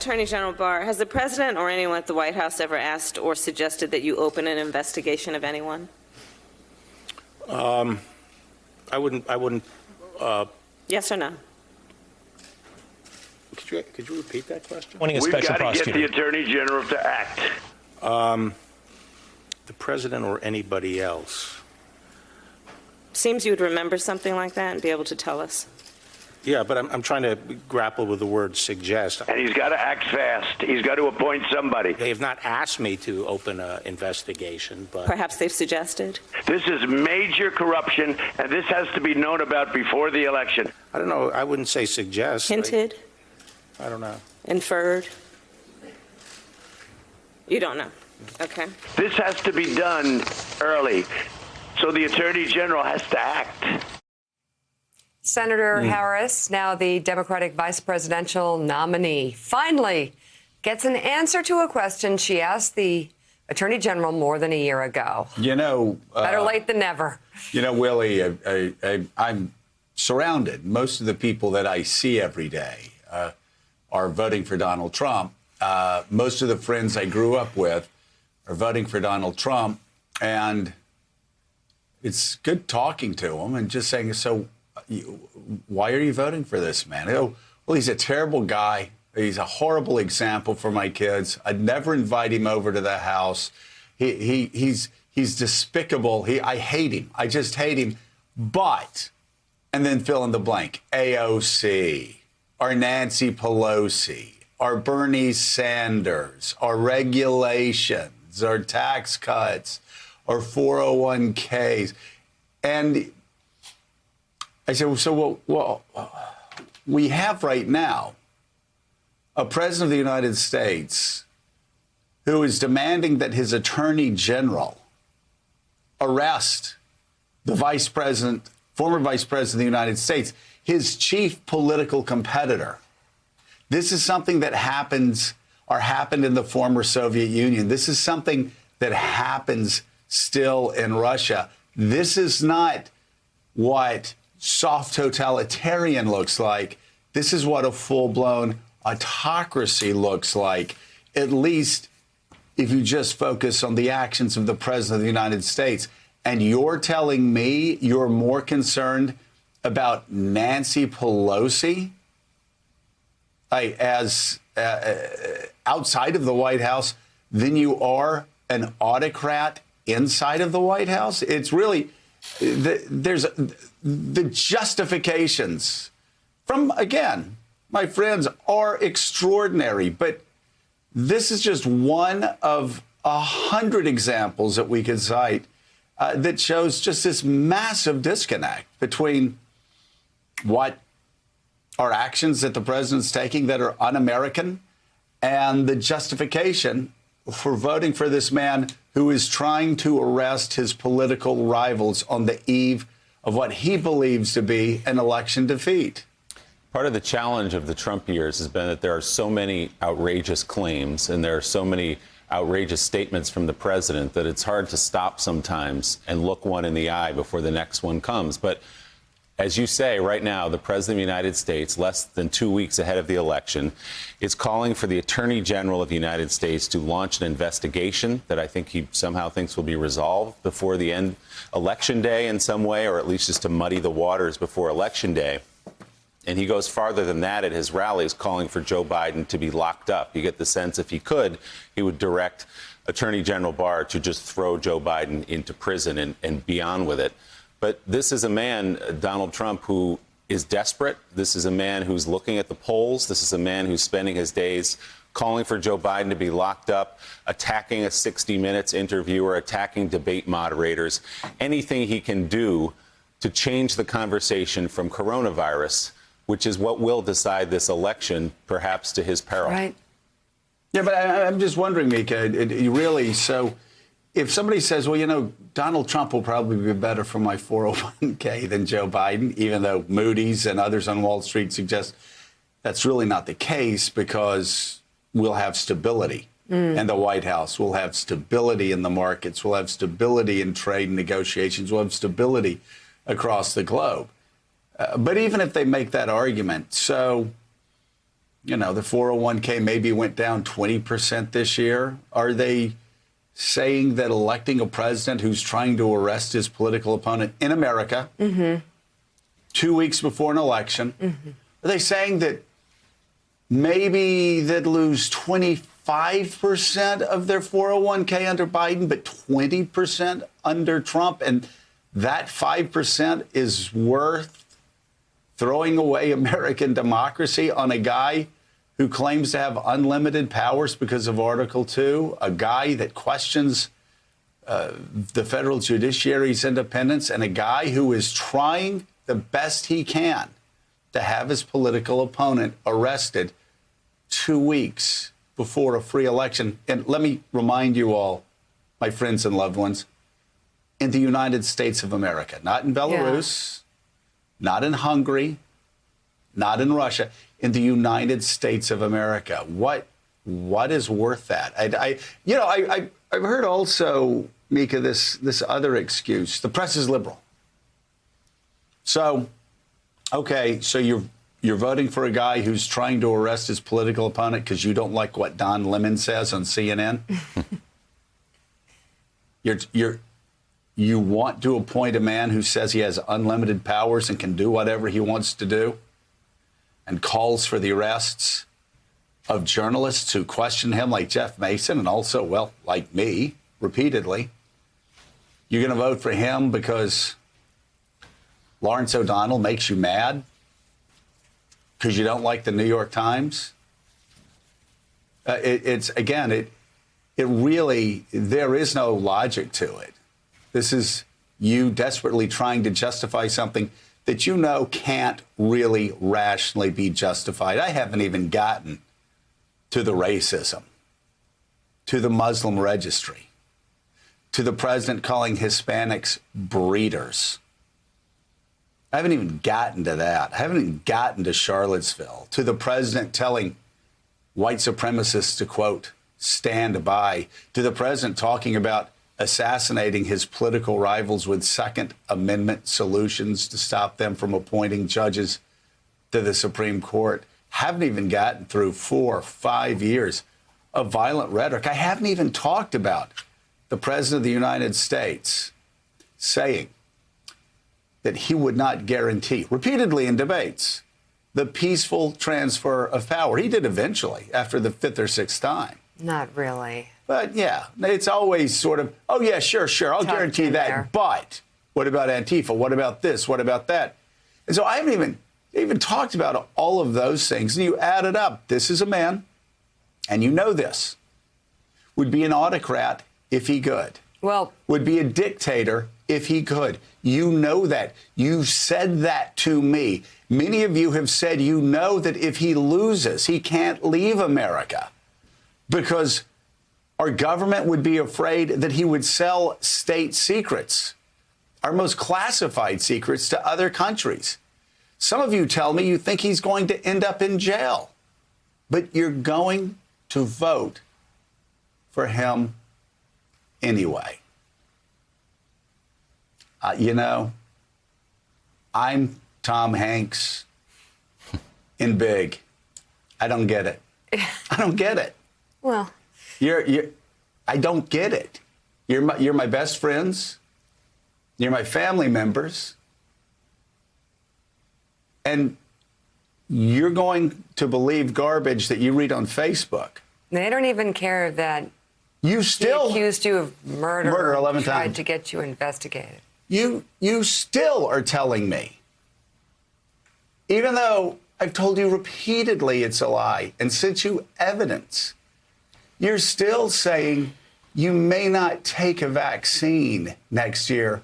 Attorney General Barr, has the president or anyone at the White House ever asked or suggested that you open an investigation of anyone? I wouldn't. Yes or no? Could you repeat that question? We've got to get the Attorney General to act. The president or anybody else? Seems you would remember something like that and be able to tell us. Yeah, but I'm trying to grapple with the word suggest. And he's got to act fast. He's got to appoint somebody. They have not asked me to open an investigation, but Perhaps they've suggested. This is major corruption, and this has to be known about before the election. I don't know. I wouldn't say suggest. Hinted? I don't know. Inferred? You don't know. Okay. This has to be done early, so the Attorney General has to act. Senator Harris, now the Democratic vice presidential nominee, finally gets an answer to a question she asked the Attorney General more than a year ago. You know, better late than never. You know, Willie, I'm surrounded. Most of the people that I see every day are voting for Donald Trump. Most of the friends I grew up with are voting for Donald Trump. And it's good talking to them and just saying, so why are you voting for this man? Oh, well, he's a terrible guy. He's a horrible example for my kids. I'd never invite him over to the house. He's despicable. I hate him. I just hate him. But, and then fill in the blank, AOC, or Nancy Pelosi, or Bernie Sanders, or regulations, or tax cuts, or 401ks. And I said, so well, we have right now a president of the United States who is demanding that his attorney general arrest the vice president, former vice president of the United States, his chief political competitor. This is something that happened in the former Soviet Union. This is something that happens still in Russia. This is not what soft totalitarian looks like. This is what a full-blown autocracy looks like, at least if you just focus on the actions of the president of the United States. And you're telling me you're more concerned about Nancy Pelosi as outside of the White House than you are an autocrat inside of the White House? It's really, there's the justifications from, again, my friends, are extraordinary. But this is just one of 100 examples that we could cite that shows just this massive disconnect between what are actions that the president's taking that are un-American and the justification for voting for this man who is trying to arrest his political rivals on the eve of what he believes to be an election defeat. Part of the challenge of the Trump years has been that there are so many outrageous claims and there are so many outrageous statements from the president that it's hard to stop sometimes and look one in the eye before the next one comes. But as you say, right now, the president of the United States, less than 2 weeks ahead of the election, is calling for the Attorney General of the United States to launch an investigation that I think he somehow thinks will be resolved before the end election day in some way, or at least just to muddy the waters before election day. And he goes farther than that at his rallies, calling for Joe Biden to be locked up. You get the sense if he could, he would direct Attorney General Barr to just throw Joe Biden into prison and be on with it. But this is a man, Donald Trump, who is desperate. This is a man who's looking at the polls. This is a man who's spending his days calling for Joe Biden to be locked up, attacking a 60 Minutes interviewer, attacking debate moderators, anything he can do to change the conversation from coronavirus, which is what will decide this election, perhaps to his peril. Right. Yeah, but I'm just wondering, Mika, really, so if somebody says, well, you know, Donald Trump will probably be better for my 401k than Joe Biden, even though Moody's and others on Wall Street suggest that's really not the case, because we'll have stability in the White House. We'll have stability in the markets. We'll have stability in trade negotiations. We'll have stability across the globe. But even if they make that argument, so the 401k maybe went down 20% this year. Are they saying that electing a president who's trying to arrest his political opponent in America 2 weeks before an election, are they saying that maybe they'd lose 25% of their 401k under Biden, but 20% under Trump? And that 5% is worth throwing away American democracy on a guy who claims to have unlimited powers because of Article 2, a guy that questions the federal judiciary's independence, and a guy who is trying the best he can to have his political opponent arrested 2 weeks before a free election. And let me remind you all, my friends and loved ones, in the United States of America, not in Belarus, not in Hungary, not in Russia, in the United States of America. What is worth that? I've heard also, Mika, this other excuse. The press is liberal. So, okay, so you're voting for a guy who's trying to arrest his political opponent because you don't like what Don Lemon says on CNN? You want to appoint a man who says he has unlimited powers and can do whatever he wants to do, and calls for the arrests of journalists who question him, like Jeff Mason, and also, well, like me, repeatedly. You're going to vote for him because Lawrence O'Donnell makes you mad? Because you don't like the New York Times? It really, there is no logic to it. This is you desperately trying to justify something that you know can't really rationally be justified. I haven't even gotten to the racism, to the Muslim registry, to the president calling Hispanics breeders. I haven't even gotten to that. I haven't even gotten to Charlottesville, to the president telling white supremacists to, quote, stand by, to the president talking about assassinating his political rivals with Second Amendment solutions to stop them from appointing judges to the Supreme Court. Haven't even gotten through 4 or 5 years of violent rhetoric. I haven't even talked about the President of the United States saying that he would not guarantee, repeatedly in debates, the peaceful transfer of power. He did eventually, after the 5th or 6th time. Not really. But yeah, it's always sort of, oh yeah, sure, I'll guarantee that. There. But what about Antifa? What about this? What about that? And so I haven't even talked about all of those things. And you add it up. This is a man, and you know this, would be an autocrat if he could. Well, would be a dictator if he could. You know that. You said that to me. Many of you have said you know that if he loses, he can't leave America because our government would be afraid that he would sell state secrets, our most classified secrets, to other countries. Some of you tell me you think he's going to end up in jail, but you're going to vote for him anyway. I'm Tom Hanks in Big. I don't get it. I don't get it. well, I don't get it. You're my best friends. You're my family members. And you're going to believe garbage that you read on Facebook. they don't even care that You he still accused you of murder 11 tried times. to get you investigated. You still are telling me, even though I've told you repeatedly it's a lie and sent you evidence, you're still saying you may not take a vaccine next year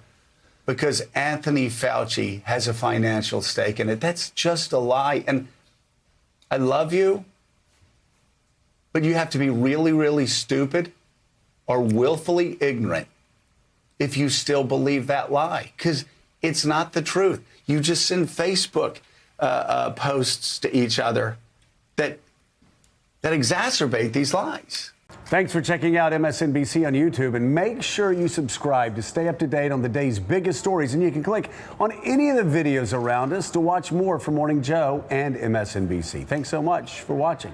because Anthony Fauci has a financial stake in it. That's just a lie. And I love you, but you have to be really, really stupid or willfully ignorant if you still believe that lie, because it's not the truth. You just send Facebook posts to each other that exacerbate these lies. Thanks for checking out MSNBC on YouTube, and make sure you subscribe to stay up to date on the day's biggest stories. And you can click on any of the videos around us to watch more from Morning Joe and MSNBC. Thanks so much for watching.